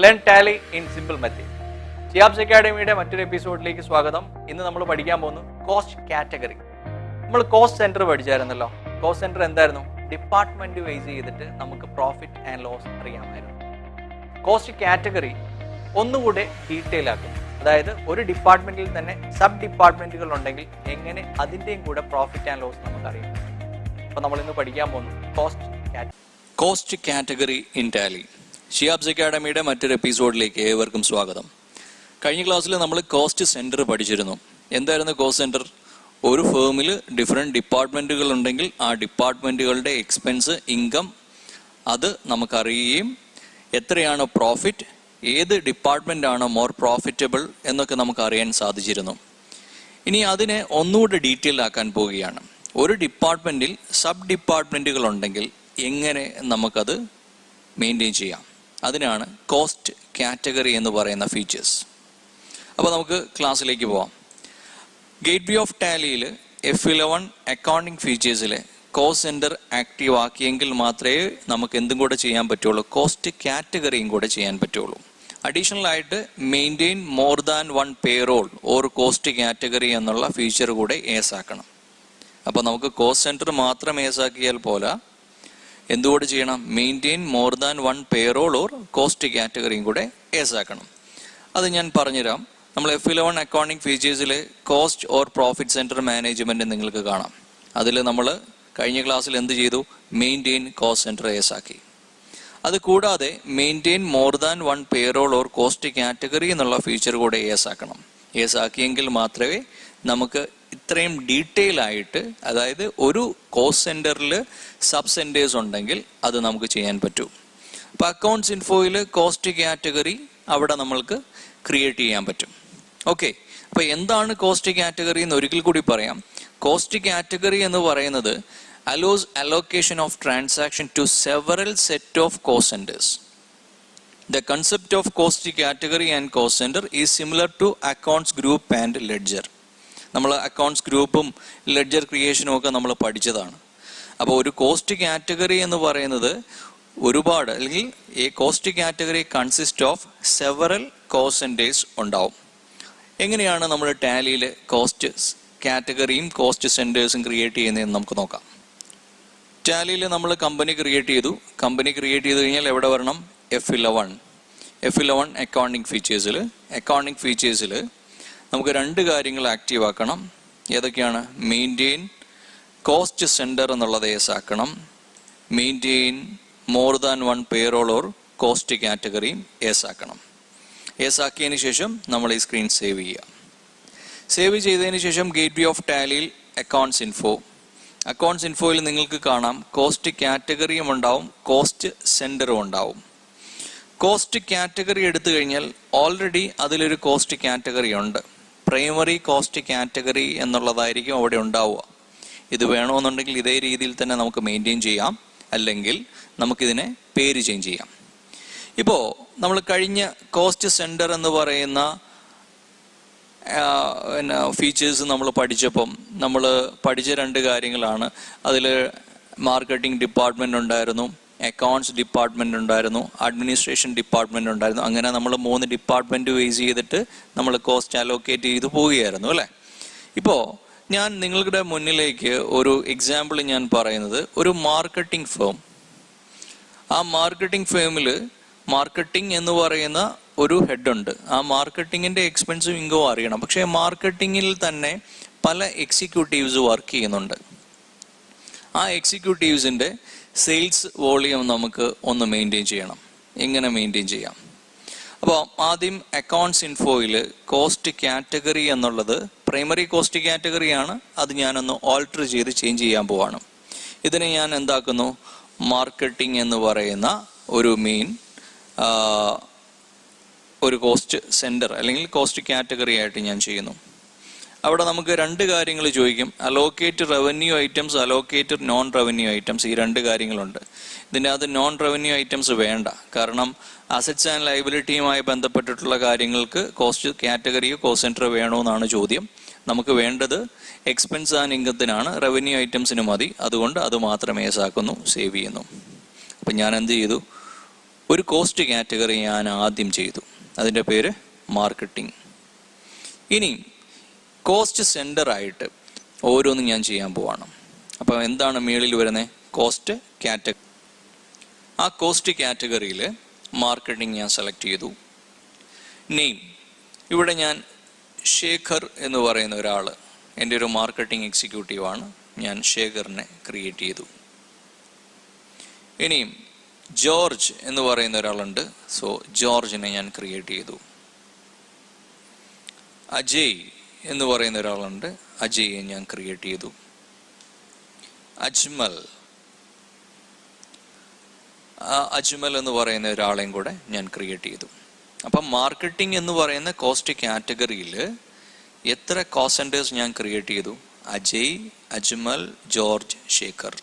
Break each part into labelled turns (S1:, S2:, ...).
S1: Learn Tally in simple method. Shiyab's അക്കാഡമിയുടെ മറ്റൊരു എപ്പിസോഡിലേക്ക് സ്വാഗതം. ഇന്ന് നമ്മൾ പഠിക്കാൻ പോകുന്നു കോസ്റ്റ് കാറ്റഗറി. നമ്മൾ കോസ്റ്റ് സെന്റർ പഠിച്ചായിരുന്നല്ലോ. കോസ്റ്റ് സെന്റർ എന്തായിരുന്നു? ഡിപ്പാർട്ട്മെന്റ് വൈസ് ചെയ്തിട്ട് നമുക്ക് പ്രോഫിറ്റ് ആൻഡ് ലോസ് അറിയാമായിരുന്നു. കോസ്റ്റ് കാറ്റഗറി ഒന്നുകൂടെ ഡീറ്റെയിൽ ആക്കും. അതായത് ഒരു ഡിപ്പാർട്ട്മെന്റിൽ തന്നെ സബ് ഡിപ്പാർട്ട്മെന്റുകൾ ഉണ്ടെങ്കിൽ എങ്ങനെ അതിൻ്റെയും കൂടെ പ്രോഫിറ്റ് ആൻഡ് ലോസ് നമുക്കറിയാം. അപ്പോൾ നമ്മൾ ഇന്ന് പഠിക്കാൻ പോകുന്നു
S2: കോസ്റ്റ് കാറ്റഗറി ഇൻ ടാലി. ഷിയാബ്സ് അക്കാഡമിയുടെ മറ്റൊരു എപ്പിസോഡിലേക്ക് ഏവർക്കും സ്വാഗതം. കഴിഞ്ഞ ക്ലാസ്സിൽ നമ്മൾ കോസ്റ്റ് സെന്റർ പഠിച്ചിരുന്നു. എന്തായിരുന്നു കോസ്റ്റ് സെന്റർ? ഒരു ഫേമിൽ ഡിഫറെൻറ്റ് ഡിപ്പാർട്ട്മെൻറ്റുകൾ ഉണ്ടെങ്കിൽ ആ ഡിപ്പാർട്ട്മെൻറ്റുകളുടെ എക്സ്പെൻസ്, ഇൻകം അത് നമുക്കറിയുകയും എത്രയാണ് പ്രോഫിറ്റ്, ഏത് ഡിപ്പാർട്ട്മെൻറ്റാണ് മോർ പ്രോഫിറ്റബിൾ എന്നൊക്കെ നമുക്ക് അറിയാൻ സാധിച്ചിരുന്നു. ഇനി അതിനെ ഒന്നുകൂടെ ഡീറ്റെയിൽ ആക്കാൻ പോവുകയാണ്. ഒരു ഡിപ്പാർട്ട്മെൻറ്റിൽ സബ് ഡിപ്പാർട്ട്മെൻറ്റുകൾ ഉണ്ടെങ്കിൽ എങ്ങനെ നമുക്കത് മെയിൻറ്റെയിൻ ചെയ്യാം, അതിനാണ് കോസ്റ്റ് കാറ്റഗറി എന്ന് പറയുന്ന ഫീച്ചേഴ്സ്. അപ്പോൾ നമുക്ക് ക്ലാസ്സിലേക്ക് പോവാം. ഗേറ്റ് വേ ഓഫ് ടാലിയിൽ F11 അക്കൗണ്ടിങ് ഫീച്ചേഴ്സിലെ കോസ്റ്റ് സെൻറ്റർ ആക്റ്റീവ് ആക്കിയെങ്കിൽ മാത്രമേ നമുക്ക് എന്തും കൂടെ ചെയ്യാൻ പറ്റുള്ളൂ, കോസ്റ്റ് കാറ്റഗറിയും കൂടെ ചെയ്യാൻ പറ്റുള്ളൂ. അഡീഷണൽ ആയിട്ട് maintain more than one payroll or cost category എന്നുള്ള ഫീച്ചർ കൂടെ ഏസ് ആക്കണം. അപ്പോൾ നമുക്ക് കോസ്റ്റ് സെൻറ്റർ മാത്രം ഏസ് ആക്കിയാൽ പോരാ, എന്തുകൂടെ ചെയ്യണം? Maintain more than one payroll or cost കാറ്റഗറിയും കൂടെ ഏസ് ആക്കണം. അത് ഞാൻ പറഞ്ഞുതരാം. നമ്മൾ F11 അക്കൗണ്ടിങ് ഫീച്ചേഴ്സിലെ cost or profit centre management നിങ്ങൾക്ക് കാണാം. അതിൽ നമ്മൾ കഴിഞ്ഞ ക്ലാസ്സിൽ എന്ത് ചെയ്തു? മെയിൻറ്റെയിൻ കോസ്റ്റ് സെൻറ്റർ ഏസ് ആക്കി. അത് കൂടാതെ maintain more than one payroll or cost category എന്നുള്ള ഫീച്ചർ കൂടെ ഏസ് ആക്കണം. ഏസ് ആക്കിയെങ്കിൽ മാത്രമേ നമുക്ക് ഇത്രയും ഡീറ്റെയിൽ ആയിട്ട്, അതായത് ഒരു കോസ്റ്റ് സെൻറ്ററിൽ സബ് സെൻറ്റേഴ്സ് ഉണ്ടെങ്കിൽ അത് നമുക്ക് ചെയ്യാൻ പറ്റൂ. അപ്പോൾ അക്കൗണ്ട്സ് ഇൻഫോയിൽ കോസ്റ്റ് കാറ്റഗറി അവിടെ നമ്മൾക്ക് ക്രിയേറ്റ് ചെയ്യാൻ പറ്റും. ഓക്കെ, അപ്പോൾ എന്താണ് കോസ്റ്റ് കാറ്റഗറി എന്ന് ഒരിക്കൽ കൂടി പറയാം. കോസ്റ്റ് കാറ്റഗറി എന്ന് പറയുന്നത് allows allocation of transaction to several set of cost centers. The concept of cost category and cost center is similar to accounts group and ledger. നമ്മൾ അക്കൗണ്ട്സ് ഗ്രൂപ്പും ലെഡ്ജർ ക്രിയേഷനും ഒക്കെ നമ്മൾ പഠിച്ചതാണ്. അപ്പോൾ ഒരു കോസ്റ്റ് കാറ്റഗറി എന്ന് പറയുന്നത് ഒരുപാട്, അല്ലെങ്കിൽ ഈ cost category consist of several cost centres ഉണ്ടാവും. എങ്ങനെയാണ് നമ്മൾ ടാലിയിൽ കോസ്റ്റ് കാറ്റഗറിയും കോസ്റ്റ് സെൻറ്റേഴ്സും ക്രിയേറ്റ് ചെയ്യുന്നതെന്ന് നമുക്ക് നോക്കാം. ടാലിയിൽ നമ്മൾ കമ്പനി ക്രിയേറ്റ് ചെയ്തു. കമ്പനി ക്രിയേറ്റ് ചെയ്ത് കഴിഞ്ഞാൽ എവിടെ വരണം? F11 അക്കൗണ്ടിങ് ഫീച്ചേഴ്സിൽ നമുക്ക് രണ്ട് കാര്യങ്ങൾ ആക്റ്റീവ് ആക്കണം. ഏതൊക്കെയാണ്? മെയിൻറ്റെയിൻ കോസ്റ്റ് സെൻറ്റർ എന്നുള്ളത് ഏസ് ആക്കണം. Maintain more than one payroll or cost കാറ്റഗറിയും ഏസ് ആക്കണം. ഏസ് ആക്കിയതിന് ശേഷം നമ്മൾ ഈ സ്ക്രീൻ സേവ് ചെയ്യുക. സേവ് ചെയ്തതിന് ശേഷം ഗേറ്റ് വേ ഓഫ് ടാലിയിൽ അക്കൗണ്ട്സ് ഇൻഫോയിൽ നിങ്ങൾക്ക് കാണാം കോസ്റ്റ് കാറ്റഗറിയും ഉണ്ടാവും, കോസ്റ്റ് സെൻറ്ററും ഉണ്ടാവും. കോസ്റ്റ് കാറ്റഗറി എടുത്തു കഴിഞ്ഞാൽ ഓൾറെഡി അതിലൊരു കോസ്റ്റ് കാറ്റഗറി ഉണ്ട്. പ്രൈമറി കോസ്റ്റ് കാറ്റഗറി എന്നുള്ളതായിരിക്കും അവിടെ ഉണ്ടാവുക. ഇത് വേണമെന്നുണ്ടെങ്കിൽ ഇതേ രീതിയിൽ തന്നെ നമുക്ക് മെയിൻറ്റെയിൻ ചെയ്യാം, അല്ലെങ്കിൽ നമുക്കിതിനെ പേര് ചേഞ്ച് ചെയ്യാം. ഇപ്പോൾ നമ്മൾ കഴിഞ്ഞ കോസ്റ്റ് സെൻറ്റർ എന്ന് പറയുന്ന ഫീച്ചേഴ്സ് നമ്മൾ പഠിച്ചപ്പം നമ്മൾ പഠിച്ച രണ്ട് കാര്യങ്ങളാണ്. അതിൽ മാർക്കറ്റിംഗ് ഡിപ്പാർട്ട്മെൻറ്റ് ഉണ്ടായിരുന്നു, അക്കൗണ്ട്സ് ഡിപ്പാർട്ട്മെൻറ്റ് ഉണ്ടായിരുന്നു, അഡ്മിനിസ്ട്രേഷൻ ഡിപ്പാർട്ട്മെൻറ്റ് ഉണ്ടായിരുന്നു. അങ്ങനെ നമ്മൾ 3 ഡിപ്പാർട്ട്മെൻറ്റ് ബേസ് ചെയ്തിട്ട് നമ്മൾ കോസ്റ്റ് അലോക്കേറ്റ് ചെയ്ത് പോവുകയായിരുന്നു അല്ലേ. ഇപ്പോൾ ഞാൻ നിങ്ങളുടെ മുന്നിലേക്ക് ഒരു എക്സാമ്പിൾ ഞാൻ പറയുന്നത്, ഒരു മാർക്കറ്റിംഗ് ഫേം. ആ മാർക്കറ്റിംഗ് ഫേമിൽ മാർക്കറ്റിംഗ് എന്ന് പറയുന്ന ഒരു ഹെഡുണ്ട്. ആ മാർക്കറ്റിങ്ങിൻ്റെ എക്സ്പെൻസും ഇൻകവും അറിയണം. പക്ഷേ മാർക്കറ്റിങ്ങിൽ തന്നെ പല എക്സിക്യൂട്ടീവ്സ് വർക്ക് ചെയ്യുന്നുണ്ട്. ആ എക്സിക്യൂട്ടീവ്സിൻ്റെ സെയിൽസ് വോളിയം നമുക്ക് ഒന്ന് മെയിൻറ്റെയിൻ ചെയ്യണം. എങ്ങനെ മെയിൻറ്റെയിൻ ചെയ്യാം? അപ്പോൾ ആദ്യം അക്കൗണ്ട്സ് ഇൻഫോയിൽ കോസ്റ്റ് കാറ്റഗറി എന്നുള്ളത് പ്രൈമറി കോസ്റ്റ് കാറ്റഗറിയാണ്. അത് ഞാനൊന്ന് ഓൾട്ടർ ചെയ്ത് ചേഞ്ച് ചെയ്യാൻ പോവാണ്. ഇതിനെ ഞാൻ എന്താക്കുന്നു? മാർക്കറ്റിംഗ് എന്ന് പറയുന്ന ഒരു മെയിൻ ഒരു കോസ്റ്റ് സെൻറ്റർ അല്ലെങ്കിൽ കോസ്റ്റ് കാറ്റഗറി ആയിട്ട് ഞാൻ ചെയ്യുന്നു. അവിടെ നമുക്ക് രണ്ട് കാര്യങ്ങൾ ചോദിക്കും. Allocate revenue items, allocate non revenue items. ഈ രണ്ട് കാര്യങ്ങളുണ്ട്. ഇതിൻ്റെ അത് നോൺ റവന്യൂ ഐറ്റംസ് വേണ്ട. കാരണം അസറ്റ്സ് ആൻഡ് ലയബിലിറ്റിയുമായി ബന്ധപ്പെട്ടിട്ടുള്ള കാര്യങ്ങൾക്ക് കോസ്റ്റ് കാറ്റഗറിയോ കോസ്റ്റ് സെൻറ്റർ വേണമെന്നാണ് ചോദ്യം. നമുക്ക് വേണ്ടത് എക്സ്പെൻസ് ആൻഡ് ഇൻകത്തിനാണ്. റവന്യൂ ഐറ്റംസിന് മതി. അതുകൊണ്ട് അത് മാത്രം ഏസാക്കുന്നു, സേവ് ചെയ്യുന്നു. അപ്പം ഞാൻ എന്ത് ചെയ്തു? ഒരു കോസ്റ്റ് കാറ്റഗറി ഞാൻ ആദ്യം ചെയ്തു, അതിൻ്റെ പേര് മാർക്കറ്റിംഗ്. ഇനി കോസ്റ്റ് സെൻറ്ററായിട്ട് ഓരോന്നും ഞാൻ ചെയ്യാൻ പോവാണ്. അപ്പോൾ എന്താണ് മേളിൽ വരുന്നത്? Cost category. ആ കോസ്റ്റ് കാറ്റഗറിയിൽ മാർക്കറ്റിംഗ് ഞാൻ സെലക്ട് ചെയ്തു. നെയിം, ഇവിടെ ഞാൻ ശേഖർ എന്ന് പറയുന്ന ഒരാൾ, എൻ്റെ ഒരു മാർക്കറ്റിംഗ് എക്സിക്യൂട്ടീവാണ്, ഞാൻ ശേഖറിനെ ക്രിയേറ്റ് ചെയ്തു. ഇനിയും ജോർജ് എന്ന് പറയുന്ന ഒരാളുണ്ട്, സോ ജോർജിനെ ഞാൻ ക്രിയേറ്റ് ചെയ്തു. അജയ് എന്ന് പറയുന്ന ഒരാളുണ്ട്, അജയെ ഞാൻ ക്രിയേറ്റ് ചെയ്തു. അജ്മൽ എന്ന് പറയുന്ന ഒരാളെയും കൂടെ ഞാൻ ക്രിയേറ്റ് ചെയ്തു. അപ്പം മാർക്കറ്റിംഗ് എന്ന് പറയുന്ന കോസ്റ്റ് കാറ്റഗറിയിൽ എത്ര കോസ്റ്റ് സെൻറ്റേഴ്സ് ഞാൻ ക്രിയേറ്റ് ചെയ്തു? അജയ്, അജ്മൽ, ജോർജ്, ശേഖർ.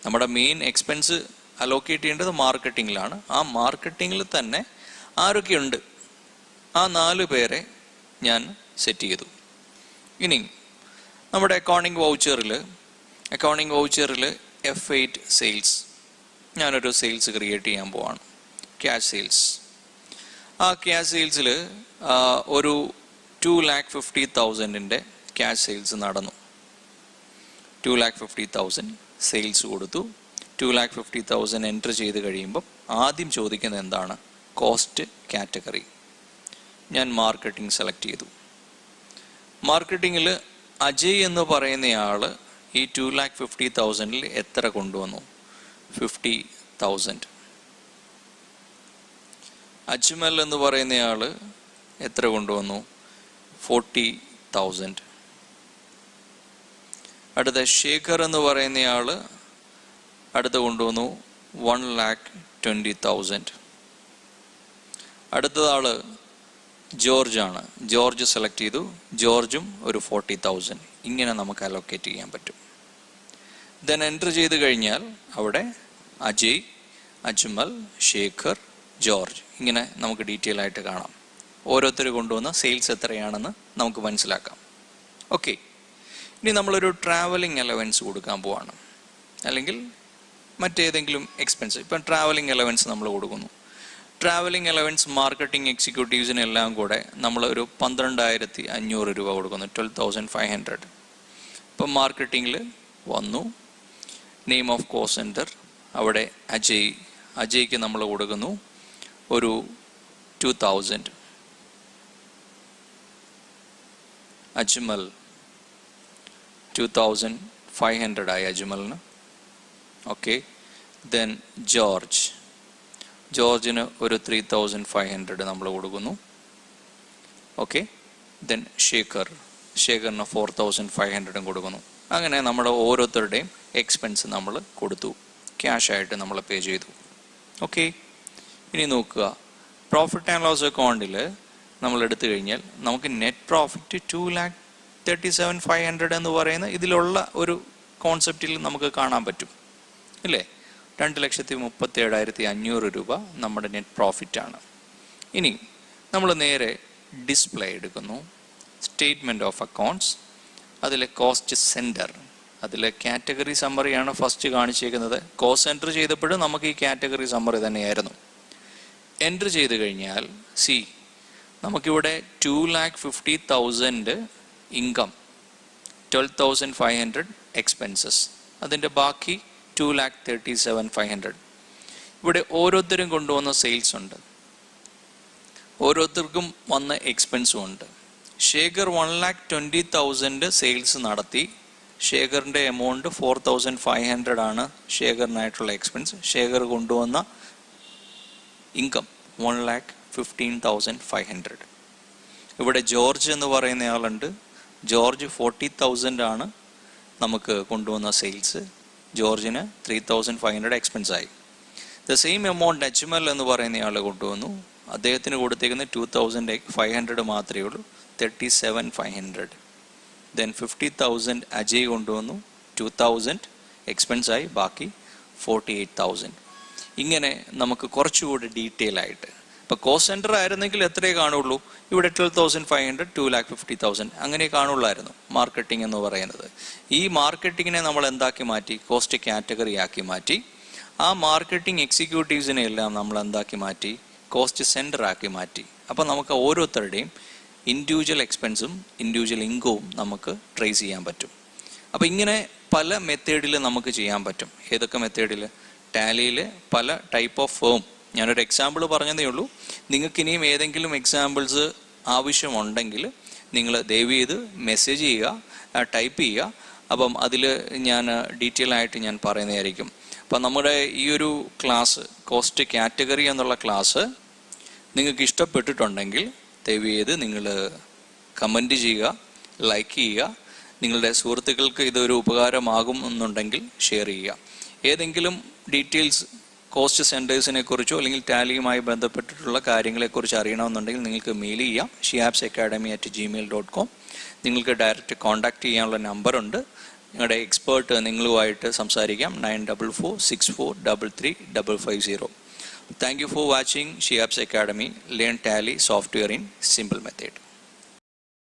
S2: നമ്മുടെ മെയിൻ എക്സ്പെൻസ് അലോക്കേറ്റ് ചെയ്യേണ്ടത് മാർക്കറ്റിങ്ങിലാണ്. ആ മാർക്കറ്റിങ്ങിൽ തന്നെ ആരൊക്കെയുണ്ട്? ആ 4 പേരെ ഞാൻ സെറ്റ് ചെയ്തു. ഇനി നമ്മുടെ അക്കൗണ്ടിങ് വൗച്ചറിൽ F8 സെയിൽസ്, ഞാനൊരു സെയിൽസ് ക്രിയേറ്റ് ചെയ്യാൻ പോവാണ്, ക്യാഷ് സെയിൽസ്. ആ ക്യാഷ് സെയിൽസിൽ ഒരു 2,50,000 ക്യാഷ് സെയിൽസ് നടന്നു. 2,50,000 സെയിൽസ് കൊടുത്തു. 2,50,000 എൻറ്റർ ചെയ്ത് കഴിയുമ്പം ആദ്യം ചോദിക്കുന്നത് എന്താണ്? Cost category. ഞാൻ മാർക്കറ്റിംഗ് സെലക്ട് ചെയ്തു. മാർക്കറ്റിങ്ങിൽ അജയ് എന്ന് പറയുന്നയാൾ ഈ 2,50,000 എത്ര കൊണ്ടുവന്നു? 50,000. അജ്മൽ എന്ന് പറയുന്നയാൾ എത്ര കൊണ്ടുവന്നു? 40,000. അടുത്ത ശേഖർ എന്ന് പറയുന്നയാൾ അടുത്ത കൊണ്ടുവന്നു 1,20,000. അടുത്തതാൾ ജോർജ് ആണ്, ജോർജ് സെലക്ട് ചെയ്തു, ജോർജും ഒരു 40,000. ഇങ്ങനെ നമുക്ക് അലോക്കേറ്റ് ചെയ്യാൻ പറ്റും. ദെൻ എൻറ്റർ ചെയ്ത് കഴിഞ്ഞാൽ അവിടെ അജയ്, അജ്മൽ, ശേഖർ, ജോർജ്, ഇങ്ങനെ നമുക്ക് ഡീറ്റെയിൽ ആയിട്ട് കാണാം. ഓരോരുത്തർ കൊണ്ടുവന്ന സെയിൽസ് എത്രയാണെന്ന് നമുക്ക് മനസ്സിലാക്കാം. ഓക്കെ, ഇനി നമ്മളൊരു ട്രാവലിംഗ് അലവൻസ് കൊടുക്കാൻ പോവാണ്, അല്ലെങ്കിൽ മറ്റേതെങ്കിലും എക്സ്പെൻസ്. ഇപ്പം ട്രാവലിംഗ് അലവൻസ് നമ്മൾ കൊടുക്കുന്നു. ട്രാവലിംഗ് അലവൻസ് മാർക്കറ്റിംഗ് എക്സിക്യൂട്ടീവ്സിനെല്ലാം കൂടെ നമ്മൾ ഒരു 12,500 രൂപ കൊടുക്കുന്നു, 12,500. ഇപ്പം മാർക്കറ്റിങ്ങിൽ വന്നു, നെയിം ഓഫ് കോസ്റ്റ് സെൻറ്റർ, അവിടെ അജയ്ക്ക് നമ്മൾ കൊടുക്കുന്നു ഒരു 2,000. അജ്മൽ 2,500 ആയി അജ്മലിന്. ഓക്കെ, ദെൻ ജോർജിന് ഒരു 3,500 നമ്മൾ കൊടുക്കുന്നു. ഓക്കെ, ദെൻ ശേഖറിന് 4,500 കൊടുക്കുന്നു. അങ്ങനെ നമ്മൾ ഓരോരുത്തരുടെയും എക്സ്പെൻസ് നമ്മൾ കൊടുത്തു, ക്യാഷായിട്ട് നമ്മൾ പേ ചെയ്തു. ഓക്കെ, ഇനി നോക്കുക, പ്രോഫിറ്റ് ആൻഡ് ലോസ് അക്കൗണ്ടിൽ നമ്മൾ എടുത്തു കഴിഞ്ഞാൽ നമുക്ക് നെറ്റ് പ്രോഫിറ്റ് 2,37,500 എന്ന് പറയുന്ന ഇതിലുള്ള ഒരു കോൺസെപ്റ്റിൽ നമുക്ക് കാണാൻ പറ്റും, ഇല്ലേ? 2,37,500 രൂപ നമ്മുടെ നെറ്റ് പ്രോഫിറ്റാണ്. ഇനി നമ്മൾ നേരെ ഡിസ്പ്ലേ എടുക്കുന്നു, സ്റ്റേറ്റ്മെൻറ്റ് ഓഫ് അക്കൗണ്ട്സ്, അതിലെ കോസ്റ്റ് സെൻറ്റർ, അതിലെ കാറ്റഗറി സമ്മറിയാണ് ഫസ്റ്റ് കാണിച്ചേക്കുന്നത്. കോസ്റ്റ് എൻറ്റർ ചെയ്തപ്പോഴും നമുക്ക് ഈ കാറ്റഗറി സമ്മറി തന്നെയായിരുന്നു. എൻറ്റർ ചെയ്ത് കഴിഞ്ഞാൽ നമുക്കിവിടെ 2,50,000 ഇൻകം, 12,500 എക്സ്പെൻസസ്, അതിൻ്റെ ബാക്കി 2,37,500. ഇവിടെ ഓരോരുത്തരും കൊണ്ടുവന്ന സെയിൽസ് ഉണ്ട്, ഓരോരുത്തർക്കും വന്ന എക്സ്പെൻസും ഉണ്ട്. ശേഖർ 1,20,000 സെയിൽസ് നടത്തി. ശേഖറിൻ്റെ എമൗണ്ട് 4,500 ആണ് ശേഖറിനായിട്ടുള്ള എക്സ്പെൻസ്. ശേഖർ കൊണ്ടുവന്ന ഇൻകം 1,15,500. ഇവിടെ ജോർജ് എന്ന് പറയുന്ന ആളുണ്ട്, ജോർജ് 40,000 ആണ് നമുക്ക് കൊണ്ടുവന്ന സെയിൽസ്. ജോർജിന് 3,500 എക്സ്പെൻസ് ആയി. ദ സെയിം എമൗണ്ട് അജ്മൽ എന്ന് പറയുന്ന ആൾ കൊണ്ടുവന്നു. അദ്ദേഹത്തിന് കൊടുത്തേക്കുന്ന 2,500 മാത്രമേ ഉള്ളൂ, 37,500. ദെൻ 50,000 അജയ് കൊണ്ടുവന്നു, 2,000 എക്സ്പെൻസ് ആയി, ബാക്കി 48,000. ഇങ്ങനെ നമുക്ക് കുറച്ചുകൂടി ഡീറ്റെയിൽ ആയിട്ട്, ഇപ്പോൾ കോസ്റ്റ് സെൻറ്റർ ആയിരുന്നെങ്കിൽ എത്രയേ കാണുള്ളൂ? ഇവിടെ 12,500, 2,50,000 അങ്ങനെ കാണുള്ളായിരുന്നു മാർക്കറ്റിംഗ് എന്ന് പറയുന്നത്. ഈ മാർക്കറ്റിങ്ങിനെ നമ്മൾ എന്താക്കി മാറ്റി? കോസ്റ്റ് കാറ്റഗറി ആക്കി മാറ്റി. ആ മാർക്കറ്റിംഗ് എക്സിക്യൂട്ടീവ്സിനെ എല്ലാം നമ്മൾ എന്താക്കി മാറ്റി, കോസ്റ്റ് സെൻറ്റർ ആക്കി മാറ്റി. അപ്പോൾ നമുക്ക് ഓരോരുത്തരുടെയും ഇൻഡിവിജ്വൽ എക്സ്പെൻസും ഇൻഡിവിജ്വൽ ഇൻകവും നമുക്ക് ട്രേസ് ചെയ്യാൻ പറ്റും. അപ്പോൾ ഇങ്ങനെ പല മെത്തേഡിൽ നമുക്ക് ചെയ്യാൻ പറ്റും. ഏതൊക്കെ മെത്തേഡിൽ? ടാലിയിൽ പല ടൈപ്പ് ഓഫ് ഫേം. ഞാനൊരു എക്സാമ്പിൾ പറഞ്ഞതേ ഉള്ളൂ. നിങ്ങൾക്ക് ഇനിയും ഏതെങ്കിലും എക്സാമ്പിൾസ് ആവശ്യമുണ്ടെങ്കിൽ നിങ്ങൾ ദയവ് ചെയ്ത് മെസ്സേജ് ചെയ്യുക, ടൈപ്പ് ചെയ്യുക. അപ്പം അതിൽ ഞാൻ ഡീറ്റെയിൽ ആയിട്ട് ഞാൻ പറയുന്നതായിരിക്കും. അപ്പം നമ്മുടെ ഈ ഒരു ക്ലാസ്, കോസ്റ്റ് കാറ്റഗറി എന്നുള്ള ക്ലാസ് നിങ്ങൾക്ക് ഇഷ്ടപ്പെട്ടിട്ടുണ്ടെങ്കിൽ ദയവ് ചെയ്ത് നിങ്ങൾ കമൻറ്റ് ചെയ്യുക, ലൈക്ക് ചെയ്യുക. നിങ്ങളുടെ സുഹൃത്തുക്കൾക്ക് ഇതൊരു ഉപകാരമാകും എന്നുണ്ടെങ്കിൽ ഷെയർ ചെയ്യുക. ഏതെങ്കിലും ഡീറ്റെയിൽസ് കോസ്റ്റ് സെൻറ്റേഴ്സിനെ കുറിച്ചോ അല്ലെങ്കിൽ ടാലിയുമായി ബന്ധപ്പെട്ടിട്ടുള്ള കാര്യങ്ങളെക്കുറിച്ച് അറിയണമെന്നുണ്ടെങ്കിൽ നിങ്ങൾക്ക് മെയിൽ ചെയ്യാം, shihabsacademy@gmail.com. നിങ്ങൾക്ക് ഡയറക്റ്റ് കോൺടാക്റ്റ് ചെയ്യാനുള്ള നമ്പറുണ്ട്. നിങ്ങളുടെ എക്സ്പേർട്ട് നിങ്ങളുമായിട്ട് സംസാരിക്കാം. 9446433550. Thank you for watching Shihabs Academy. Learn Tally software in simple method.